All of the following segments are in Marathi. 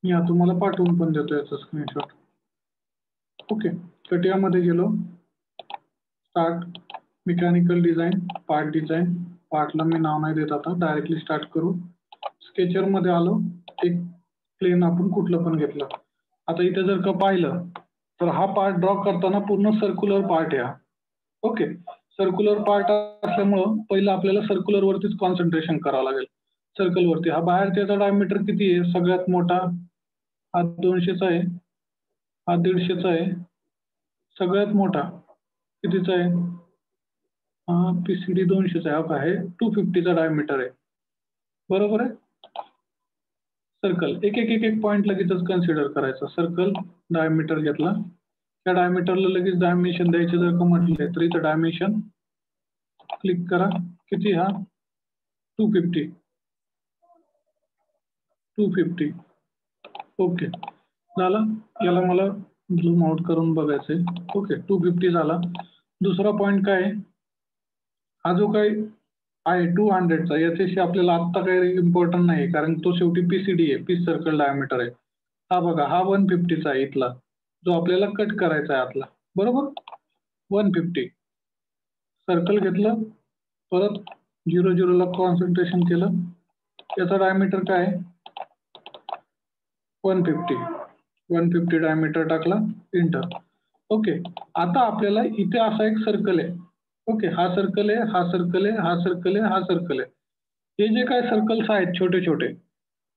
मी हा तुम्हाला पाठवून पण देतो याचा स्क्रीनशॉट. ओके, कटियामध्ये गेलो, start mechanical design, part design. पार्टला मी नाव नाही देत, आता डायरेक्टली स्टार्ट करू. स्केचर मध्ये आलो, एक प्लेन आपण कुठलं पण घेतलं. आता इथे जर का पाहिलं तर हा पार्ट ड्रॉ करताना पूर्ण सर्क्युलर पार्ट आहे. ओके, सर्क्युलर पार्ट असल्यामुळं पहिलं आपल्याला सर्क्युलर वरतीच कॉन्सन्ट्रेशन करावं लागेल. सर्कल वरती हा बाहेरचा डायमीटर किती आहे? सगळ्यात मोठा हा 200चा आहे, हा 150चा आहे. सगळ्यात मोठा कितीचा आहे? हा पीसीडी 200चा आहे, 250चा डायमीटर आहे. बरोबर आहे. सर्कल एक एक एक एक पॉइंट लगेचच कन्सिडर करायचा. सर्कल डायमीटर घेतला, त्या डायमीटरला लगेच डायमेन्शन द्यायचे. जर का म्हटले तर इथं डायमेन्शन क्लिक करा. किती? हा 250. ओके झालं. याला मला झूम आउट करून बघायचंय. ओके 250 झाला. दुसरा पॉइंट काय आहे? हा जो काही आहे 200चा, याच्याशी आपल्याला आत्ता काही इम्पॉर्टंट नाही, कारण तो शेवटी पीसीडी आहे, पीस सर्कल डायमीटर आहे. हा बघा, हा 150चा आहे इथला, जो आपल्याला कट करायचा आहे आतला. बरोबर, 150. सर्कल घेतलं, परत 00 ला कॉन्सन्ट्रेशन केलं. याचा डायमीटर काय आहे? 150 डायमीटर टाकला, इंटर. ओके, आता आपल्याला इथे असा एक सर्कल आहे. ओके, हा सर्कल आहे, हा सर्कल आहे, हा सर्कल आहे, हा सर्कल आहे. हे जे काय सर्कल्स आहेत छोटे छोटे,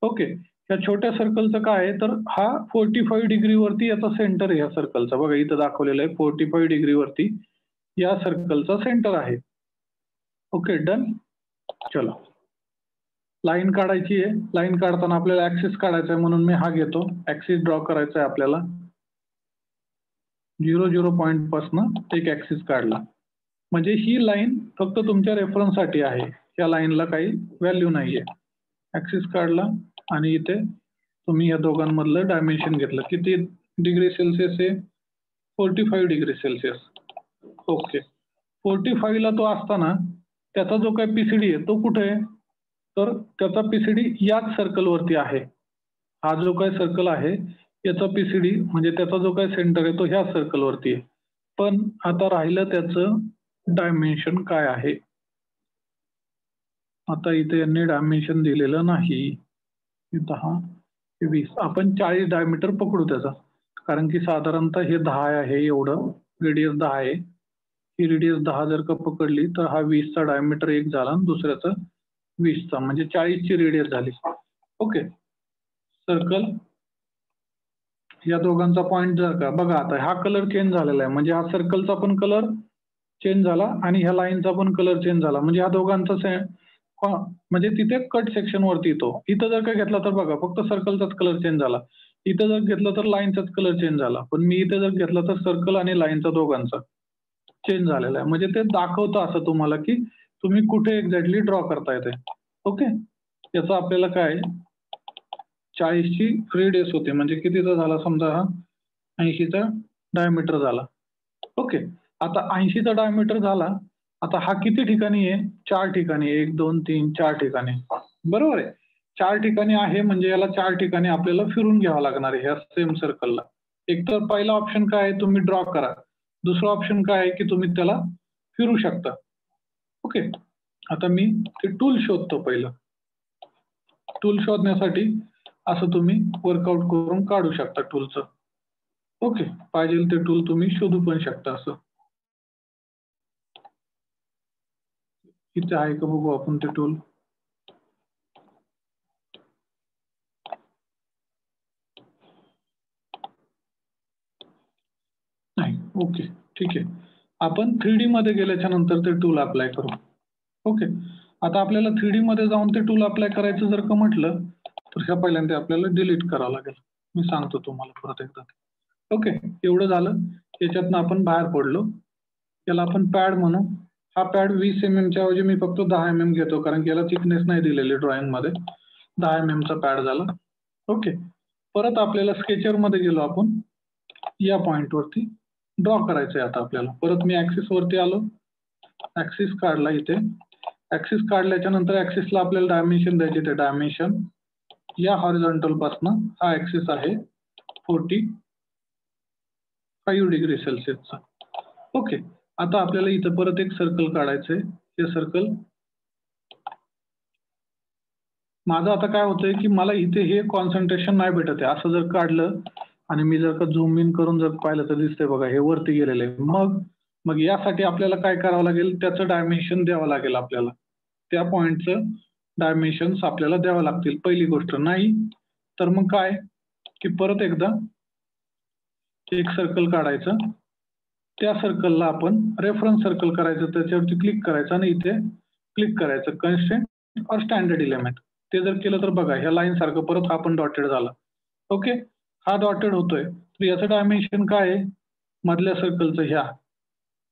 ओके, या छोट्या सर्कलचं काय आहे तर हा 45 डिग्री वरती याचा सेंटर आहे. या सर्कलचा बघा इथं दाखवलेलं आहे, 45 डिग्री वरती या सर्कलचा सेंटर आहे. Okay done. चलो, लाईन काढायची आहे. लाईन काढताना आपल्याला ऍक्सिस काढायचा आहे, म्हणून मी हा घेतो. ऍक्सिस ड्रॉ करायचा आहे आपल्याला. 00 पॉइंट पासून एक ऍक्सिस काढला. म्हणजे ही लाईन फक्त तुमच्या रेफरन्ससाठी आहे, या लाईनला काही व्हॅल्यू नाहीये. ऍक्सिस काढला आणि इथे तुम्ही या दोघांमधलं डायमेन्शन घेतलं. किती डिग्री सेल्सिअस आहे? 45 डिग्री सेल्सिअस. ओके, 45 ला तो असताना त्याचा जो काही पीसीडी आहे तो कुठे आहे? तर त्याचा पीसीडी याच सर्कलवरती आहे. हा जो काही सर्कल आहे याचा पीसीडी म्हणजे त्याचा जो काही सेंटर आहे तो ह्या सर्कलवरती आहे. पण आता राहिलं त्याचं डायमेन्शन काय आहे. आता इथे यांनी डायमेन्शन दिलेलं नाही. 10 हे 20, आपण 40 डायमीटर पकडू त्याचा, कारण की साधारणतः हे 10 आहे, एवढं रेडियस 10 आहे. ही रेडियस 10 जर का पकडली तर हा 20चा डायमीटर एक झाला आणि दुसऱ्याचा 20चा, म्हणजे 40ची रेडियस झाली. ओके, सर्कल या दोघांचा पॉइंट जर का बघा, आता हा कलर चेंज झालेला आहे, म्हणजे हा सर्कलचा पण कलर चेंज झाला आणि ह्या लाईनचा पण कलर चेंज झाला. म्हणजे ह्या दोघांचा म्हणजे तिथे कट सेक्शन वरती येतो. इथं जर का घेतला तर बघा फक्त सर्कलचाच कलर चेंज झाला, इथं जर घेतलं तर लाईनचाच कलर चेंज झाला. पण मी इथे जर घेतला तर सर्कल आणि लाईनचा दोघांचा चेंज झालेला आहे. म्हणजे ते दाखवतं असं तुम्हाला की तुम्ही कुठे एक्झॅक्टली ड्रॉ करता येते. ओके, याचा आपल्याला काय 40ची रेडियस होते, म्हणजे कितीचा झाला समजा हा 80चा डायमीटर झाला. ओके, आता 80चा डायमीटर झाला. आता हा किती ठिकाणी आहे? 4 ठिकाणी, 1 2 3 4 ठिकाणी. बरोबर आहे, 4 ठिकाणी आहे, म्हणजे याला 4 ठिकाणी आपल्याला फिरून घ्यावं लागणार आहे ह्या सेम सर्कलला. एक तर पहिला ऑप्शन काय आहे, तुम्ही ड्रॉ करा. दुसरा ऑप्शन काय आहे की तुम्ही त्याला फिरू शकता. ओके, आता मी ते टूल शोधतो. पहिलं टूल शोधण्यासाठी असं तुम्ही वर्कआउट करून काढू शकता टूलचं. ओके, पाहिजे ते टूल तुम्ही शोधू पण शकता. असं इथे आहे का बघू आपण ते टूल. नाही, ओके ठीक आहे. आपण 3D मध्ये गेल्याच्या नंतर ते टूल अप्लाय करू. ओके, आता आपल्याला 3D मध्ये जाऊन ते टूल अप्लाय करायचं जर का म्हटलं तर ह्या पहिल्यांदा आपल्याला डिलीट करावं लागेल. मी सांगतो तुम्हाला परत एकदा. ओके, एवढं झालं. याच्यातनं आपण बाहेर पडलो. याला आपण पॅड म्हणू. हा पॅड 20 mm च्या ऐवजी मी फक्त 10 mm घेतो, कारण की याला थिकनेस नाही दिलेली ड्रॉइंग मध्ये. 10 mm चा पॅड झाला. ओके, परत आपल्याला स्केचर मध्ये गेलो आपण. या पॉइंट वरती ड्रॉ करायचंय आता आपल्याला. परत मी ऍक्सिस वरती आलो, ऍक्सिस काढला इथे. ऍक्सिस काढल्याच्या नंतर ऍक्सिसला आपल्याला डायमेन्शन द्यायचे. ते डायमेन्शन या हॉरिझॉन्टल पासून हा ऍक्सिस आहे 45 डिग्री सेल्सिअसचा. ओके, आता आपल्याला इथं परत एक सर्कल काढायचंय. हे सर्कल माझं आता काय होतंय की मला इथे हे कॉन्सन्ट्रेशन नाही भेटत आहे. असं जर काढलं आणि मी जर का झूम इन करून जर पाहिलं तर दिसतंय बघा, हे वरती गेलेलं आहे. मग यासाठी आपल्याला काय करावं लागेल, त्याचं डायमेन्शन द्यावं लागेल आपल्याला. त्या पॉईंटचं डायमेन्शन्स आपल्याला द्यावं लागतील. पहिली गोष्ट. नाही तर मग काय की परत एकदा एक सर्कल काढायचं. त्या सर्कलला आपण रेफरन्स सर्कल करायचं, त्याच्यावरती क्लिक करायचं आणि इथे क्लिक करायचं कन्स्ट्रेंट और स्टँडर्ड एलिमेंट. ते जर केलं तर बघा ह्या लाईन सारखं परत हा पण डॉटेड झाला. ओके, हा डॉटेड होतोय. तर याचं डायमेन्शन काय आहे मधल्या सर्कलचं,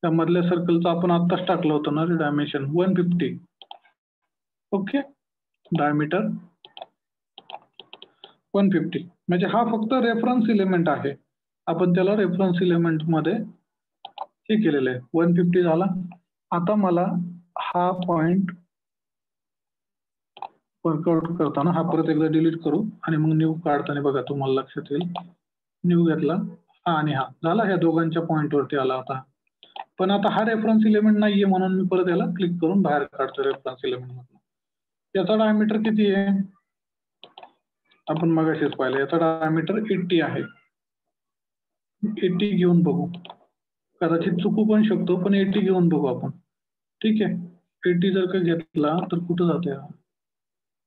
त्या मधल्या सर्कलचं आपण आत्ताच टाकलं होतं ना डायमेन्शन 150. ओके, डायमीटर 150 म्हणजे हा फक्त रेफरन्स एलिमेंट आहे. आपण त्याला रेफरन्स एलिमेंट मध्ये हे केलेलं आहे. 150 झाला. आता मला हा पॉइंट वर्कआउट करताना हा परत एकदा डिलीट करू आणि मग न्यू काढताना बघा तुम्हाला लक्षात येईल. न्यू घेतला हा आणि हा झाला, ह्या दोघांच्या पॉइंटवरती आला. आता पण आता हा रेफरन्स एलिमेंट नाहीये म्हणून मी परत याला क्लिक करून बाहेर काढतो रेफरन्स एलिमेंट मधून. याचा डायमीटर किती आहे आपण मगाशीच पाहिलं. याचा डायमीटर 80 आहे. 80 घेऊन बघू, कदाचित चुकू पण शकतो पण 80 घेऊन बघू आपण. ठीक आहे, 80 जर का घेतला तर कुठं जाते हा?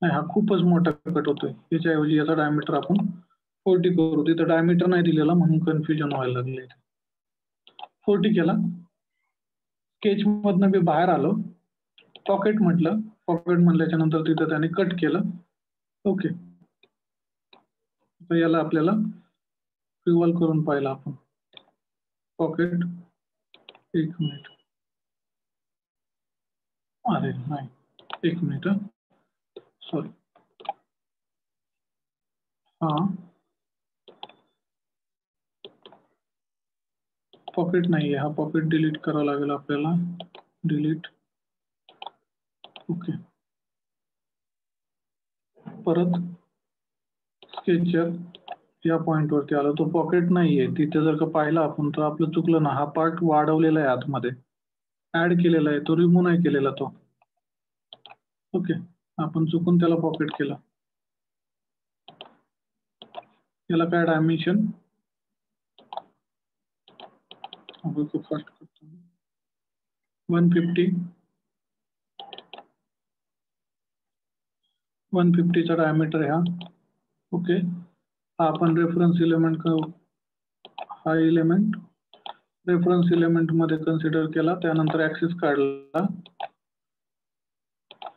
नाही, हा खूपच मोठा कट होतोय. याच्याऐवजी याचा डायमीटर आपण 40 करू. तिथं डायमीटर नाही दिलेला म्हणून कन्फ्युजन व्हायला लागले. 40 केला. स्केच मधनं मी बाहेर आलो, पॉकेट म्हटलं. पॉकेट म्हणल्याच्या नंतर तिथं त्याने कट केलं. ओके, तर याला आपल्याला रिव्हॉल्व करून पाहिलं आपण. पॉकेट, एक मिनिट, अरे नाही, एक मिनिट, सॉरी. हा पॉकेट नाहीये, हा पॉकेट डिलीट करावा लागेल आपल्याला. डिलीट. ओके, परत स्केचर या पॉइंट वरती आलो. तो पॉकेट नाहीये तिथे. जर का पाहिलं आपण तर आपलं चुकलं ना. हा पार्ट वाढवलेला आहे आतमध्ये, ऍड केलेला आहे, तो रिमूव्ह नाही केलेला तो. ओके, आपण चुकून त्याला पॉकेट केलं. याला काय डायमेन्शन फास्ट करतो 150. 150चा डायमीटर हा. ओके, हा आपण रेफरन्स एलिमेंट, हा एलिमेंट रेफरन्स एलिमेंट मध्ये कन्सिडर केला. त्यानंतर ऍक्सिस काढला,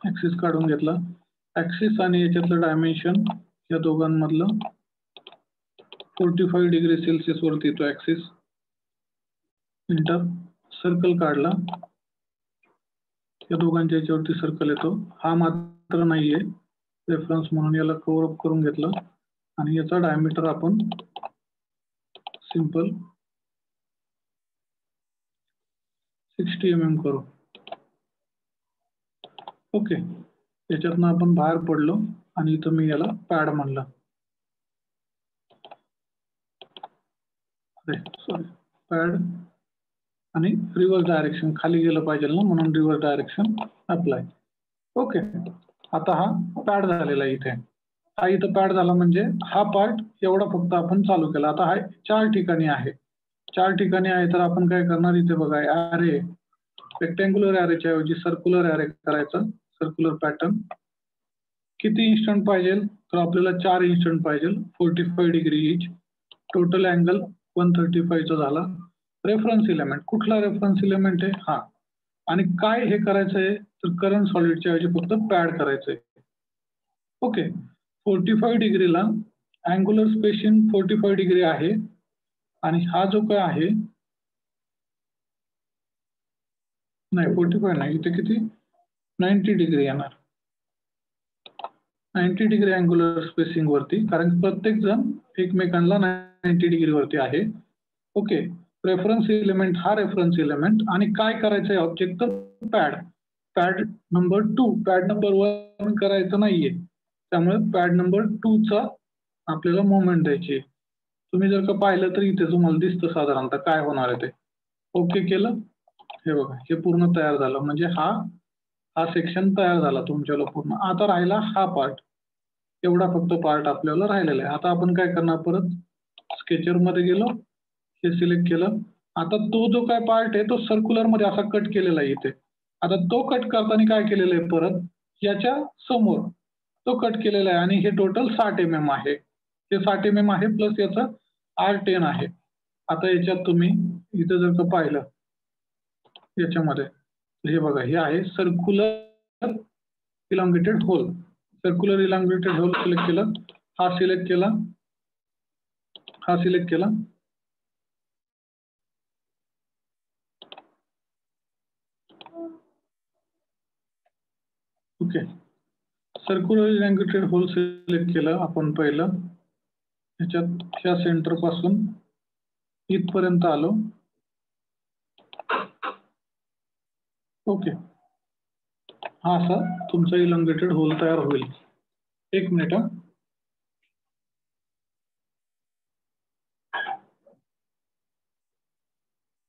ऍक्सिस काढून घेतला. ऍक्सिस आणि याच्यातलं डायमेन्शन या दोघांमधलं 45 डिग्री सेल्सिअस वरती तो ऍक्सिस. इंटर, सर्कल काढला. या दोघांच्या याच्यावरती सर्कल येतो. हा मात्र नाहीये रेफरन्स म्हणून याला कव्हर अप करून घेतलं आणि याचा डायमीटर आपण सिंपल 60 mm करू. ओके, याच्यातनं आपण बाहेर पडलो आणि इथं मी याला पॅड म्हणलं. अरे सॉरी, पॅड आणि रिव्हर्स डायरेक्शन खाली गेलं पाहिजे ना म्हणून रिव्हर्स डायरेक्शन अप्लाय. ओके, आता हा पॅड झालेला आहे इथे. हा इथं पॅड झाला म्हणजे हा पार्ट एवढा फक्त आपण चालू केला. आता हा 4 ठिकाणी आहे. 4 ठिकाणी आहे तर आपण काय करणार इथे बघा, ॲरे रेक्टँग्युलर ॲरेच्या ऐवजी सर्क्युलर ॲरे करायचा. Circular pattern. किती इन्स्टंट पाहिजे तर आपल्याला 4 इन्स्टंट पाहिजे. 45 डिग्री इच. टोटल अँगल 135 झाला. रेफरन्स एलिमेंट, कुठला रेफरन्स एलिमेंट आहे हा. आणि काय हे करायचंय तर करंट सॉलिडच्या ऐवजी फक्त पॅड करायचंय. ओके, 45 डिग्रीला अँग्युलर स्पेसिंग 45 डिग्री आहे आणि हा जो काय आहे, नाही 45 नाही, इथे किती 90 डिग्री येणार. 90 डिग्री अँग्युलर स्पेसिंग वरती, कारण प्रत्येक जण एकमेकांना 90 डिग्री वरती आहे. ओके, रेफरन्स एलिमेंट हा रेफरन्स एलिमेंट आणि काय करायचंय ऑब्जेक्ट तर pad. Pad number 2, pad number 1 करायचं नाहीये. त्यामुळे पॅड नंबर 2 चा आपल्याला मोमेंट द्यायची. तुम्ही जर का पाहिलं तर इथे तुम्हाला दिसतं साधारणतः काय होणार आहे ते. ओके केलं, हे बघा हे पूर्ण तयार झालं. म्हणजे हा सेक्शन तयार झाला तुमच्याला पूर्ण. आता राहिला हा पार्ट, एवढा फक्त पार्ट आपल्याला राहिलेला आहे. आता आपण काय करणार, परत स्केचर मध्ये गेलो, हे सिलेक्ट केलं. आता तो जो काय पार्ट आहे तो सर्क्युलर मध्ये असा कट केलेला आहे इथे. आता तो कट करताना काय केलेलं आहे, परत याच्या समोर तो कट केलेला आहे आणि हे टोटल 60 mm आहे. हे 60 mm आहे प्लस याचं R10 आहे. आता याच्यात तुम्ही इथं जर का पाहिलं याच्यामध्ये, हे बघा हे आहे circular elongated hole. Circular elongated hole select केलं, हा सिलेक्ट केला, हा सिलेक्ट केला. Okay, circular elongated hole select केलं आपण पहिलं. ह्याच्यात ह्या सेंटर पासून इथपर्यंत आलो. ओके, हा असा तुमचा इलॉंगेटेड होल तयार होईल. एक मिनिट.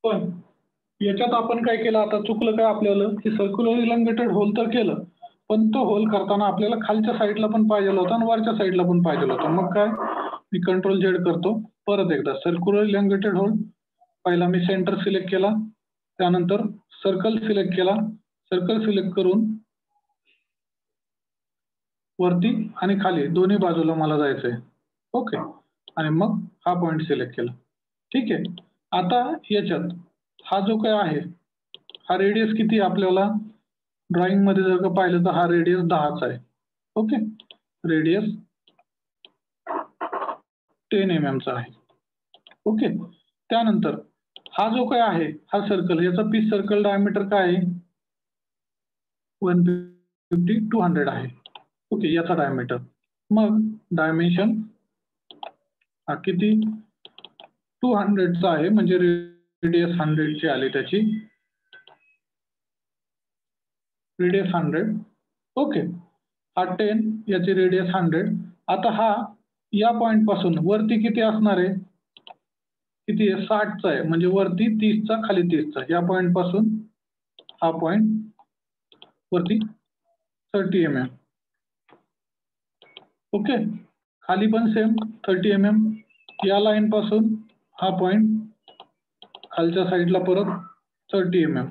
पण याच्यात आपण काय केलं, आता चुकलं काय आपल्याला, की सर्क्युलर इलॉंगेटेड होल तर केलं, पण तो होल करताना आपल्याला खालच्या साईडला पण पाहिजे होता आणि वरच्या साईडला पण पाहिजे होता. मग काय, मी कंट्रोल झेड करतो, परत एकदा सर्क्युलर इलॉंगेटेड होल. पहिला मी सेंटर सिलेक्ट केला, त्यानंतर सर्कल सिलेक्ट केला, सर्कल सिलेक्ट करून वरती आणि खाली दोन्ही बाजूला मला जायचंय. ओके, आणि मग हा पॉइंट सिलेक्ट केला. ठीक आहे. आता याच्यात हा जो काय आहे, हा रेडियस किती आपल्याला ड्रॉइंग मध्ये जर का पाहिलं तर हा रेडियस 10 आहे. ओके, रेडियस 10 mm चा आहे. ओके, त्यानंतर हा जो काय आहे, हा सर्कल, याचा पीस सर्कल डायमीटर काय आहे, 150 200 आहे. ओके, याचा डायमीटर. मग डायमेन्शन हा किती, 200 चा आहे, म्हणजे रेडियस 100 ची आली त्याची, रेडियस 100. ओके, हा 10, याची रेडियस 100. आता हा या पॉइंट पासून वरती किती असणार आहे, किती आहे, 60 चा आहे, म्हणजे वरती 30 चा, खाली 30 चा. या पॉइंट पासून हा पॉइंट वरती 30 mm. ओके, खाली पण सेम 30 mm. या लाईन पासून हा पॉइंट खालच्या साईडला परत 30 mm.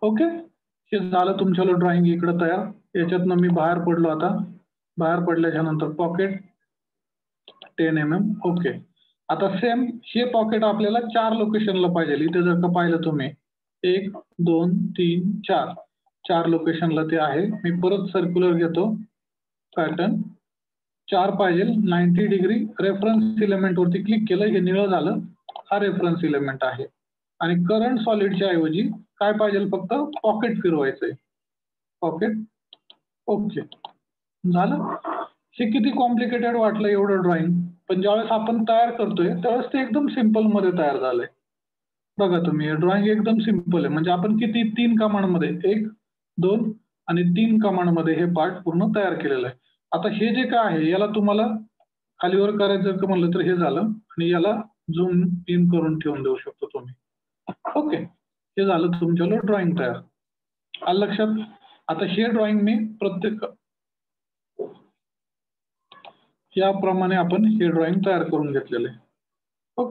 ओके, हे झालं तुमच्याला ड्रॉइंग इकडं तयार. याच्यातनं मी बाहेर पडलो. आता बाहेर पडल्याच्या नंतर पॉकेट 10 mm. ओके, आता सेम हे पॉकेट आपल्याला 4 लोकेशनला पाहिजे. इथे जर का पाहिलं तुम्ही 1 2 3 4 लोकेशनला ते आहे. मी परत सर्क्युलर घेतो, पॅटर्न 4 पाहिजे, 90 डिग्री. रेफरन्स इलेमेंट वरती क्लिक केलं, हे निळं झालं, हा रेफरन्स इलेमेंट आहे. आणि करंट सॉलिडच्या ऐवजी काय पाहिजे, फक्त पॉकेट फिरवायचंय, पॉकेट. ओके, झालं. हे किती कॉम्प्लिकेटेड वाटलं एवढं ड्रॉइंग, पण ज्यावेळेस आपण तयार करतोय त्यावेळेस ते एकदम सिम्पल मध्ये तयार झालंय. बघा तुम्ही, ड्रॉइंग एकदम सिम्पल आहे. म्हणजे आपण किती 3 कमांड मध्ये, 1 2 आणि 3 कमांड मध्ये हे पार्ट पूर्ण तयार केलेलं आहे. आता हे जे काय आहे, याला तुम्हाला खालीवर करायचं का म्हणलं तर हे झालं, आणि याला झूम इन करून ठेवून देऊ शकतो तुम्ही. ओके, हे झालं तुमच्याला ड्रॉइंग तयार. आलं लक्षात. आता हे ड्रॉइंग मी प्रत्येक याप्रमाणे आपण हे ड्रॉइंग तयार करून घेतलेलं आहे.